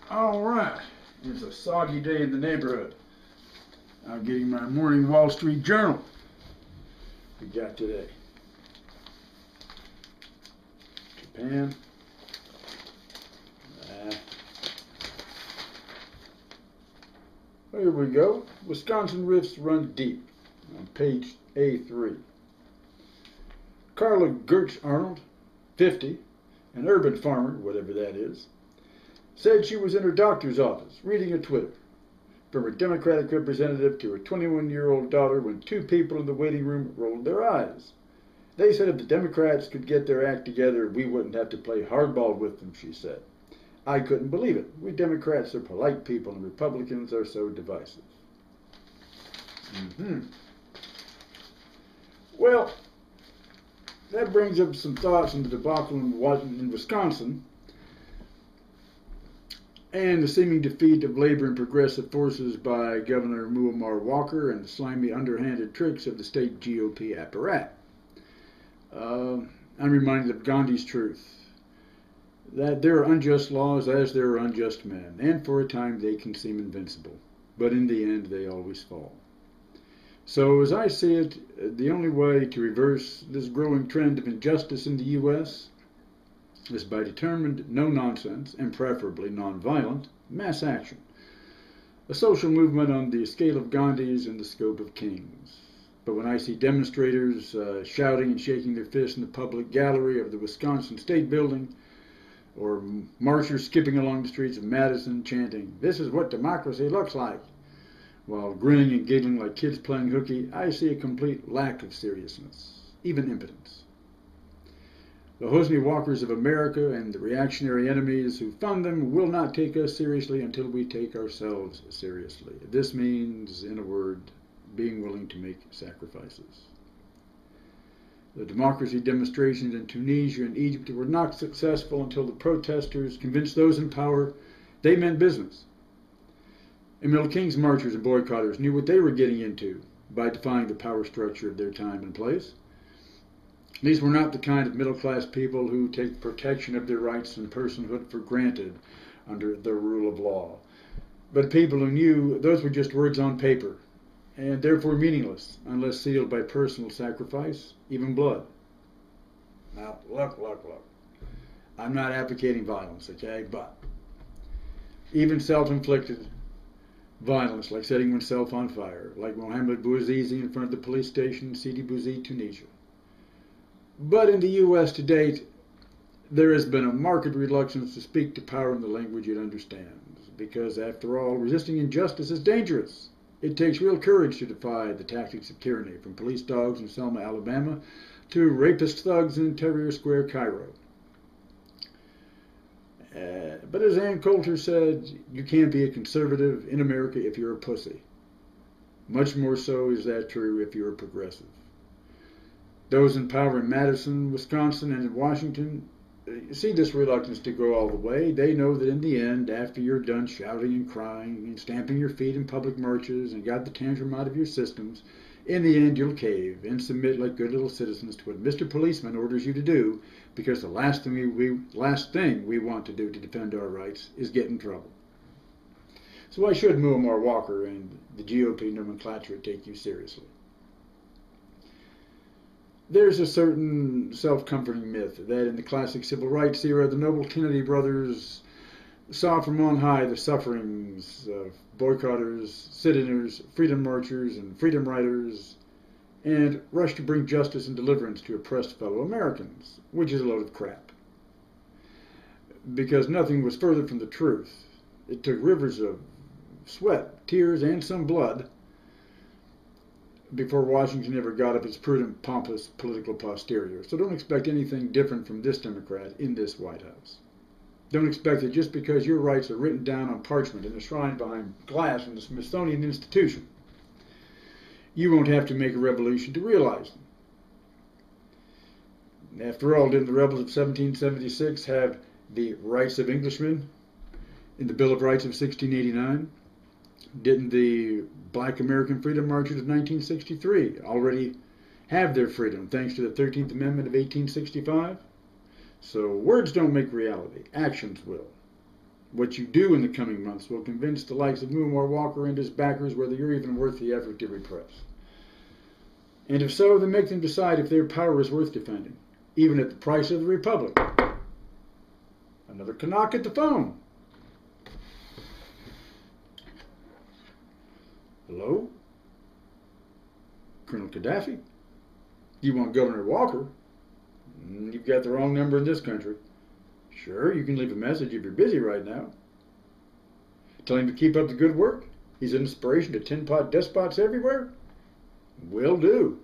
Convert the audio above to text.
All right. It's a soggy day in the neighborhood. I'm getting my morning Wall Street Journal. We got today. Japan. Here we go. Wisconsin rifts run deep. On page A3. Carla Gertz Arnold, 50, an urban farmer, whatever that is, said she was in her doctor's office reading a Twitter from her Democratic representative to her 21-year-old daughter when two people in the waiting room rolled their eyes. They said if the Democrats could get their act together, we wouldn't have to play hardball with them, she said. I couldn't believe it. We Democrats are polite people and Republicans are so divisive. Well, that brings up some thoughts on the debacle in Wisconsin and the seeming defeat of labor and progressive forces by Governor Muammar Walker and the slimy, underhanded tricks of the state GOP apparat. I'm reminded of Gandhi's truth, that there are unjust laws as there are unjust men, and for a time they can seem invincible, but in the end they always fall. So as I see it, the only way to reverse this growing trend of injustice in the U.S. is by determined, no-nonsense, and preferably non-violent, mass action. A social movement on the scale of Gandhi's and the scope of King's. But when I see demonstrators shouting and shaking their fists in the public gallery of the Wisconsin State Building, or marchers skipping along the streets of Madison chanting, "This is what democracy looks like," while grinning and giggling like kids playing hooky, I see a complete lack of seriousness, even impotence. The Hosni Walkers of America and the reactionary enemies who fund them will not take us seriously until we take ourselves seriously. This means, in a word, being willing to make sacrifices. The democracy demonstrations in Tunisia and Egypt were not successful until the protesters convinced those in power they meant business. Emil King's marchers and boycotters knew what they were getting into by defying the power structure of their time and place. These were not the kind of middle-class people who take protection of their rights and personhood for granted under the rule of law, but people who knew those were just words on paper, and therefore meaningless unless sealed by personal sacrifice, even blood. Now, look. I'm not advocating violence, okay? But even self-inflicted violence, like setting oneself on fire, like Mohamed Bouazizi in front of the police station in Sidi Bouzid, Tunisia. But in the U.S. to date, there has been a marked reluctance to speak to power in the language it understands, because after all, resisting injustice is dangerous. It takes real courage to defy the tactics of tyranny, from police dogs in Selma, Alabama, to rapist thugs in Tahrir Square, Cairo. But as Ann Coulter said, you can't be a conservative in America if you're a pussy. Much more so is that true if you're a progressive. Those in power in Madison, Wisconsin, and in Washington see this reluctance to go all the way. They know that in the end, after you're done shouting and crying and stamping your feet in public marches and got the tantrum out of your systems, in the end you'll cave and submit like good little citizens to what Mr. Policeman orders you to do, because the last thing we want to do to defend our rights is get in trouble. So why should Muammar Walker and the GOP nomenclature take you seriously? There's a certain self-comforting myth that in the classic civil rights era, the noble Kennedy brothers saw from on high the sufferings of boycotters, sit-inners, freedom marchers, and freedom riders, and rushed to bring justice and deliverance to oppressed fellow Americans, which is a load of crap. Because nothing was further from the truth. It took rivers of sweat, tears, and some blood before Washington ever got up its prudent, pompous political posterior. So don't expect anything different from this Democrat in this White House. Don't expect that just because your rights are written down on parchment and enshrined behind glass in the Smithsonian Institution, you won't have to make a revolution to realize them. After all, didn't the rebels of 1776 have the rights of Englishmen in the Bill of Rights of 1689? Didn't the Black American Freedom Marchers of 1963 already have their freedom thanks to the 13th Amendment of 1865? So words don't make reality. Actions will. What you do in the coming months will convince the likes of Muammar Walker and his backers whether you're even worth the effort to repress. And if so, then make them decide if their power is worth defending, even at the price of the Republic. Another knock at the phone. Hello? Colonel Gaddafi? You want Governor Walker? You've got the wrong number in this country. Sure, you can leave a message if you're busy right now. Tell him to keep up the good work. He's an inspiration to tin pot despots everywhere. Will do.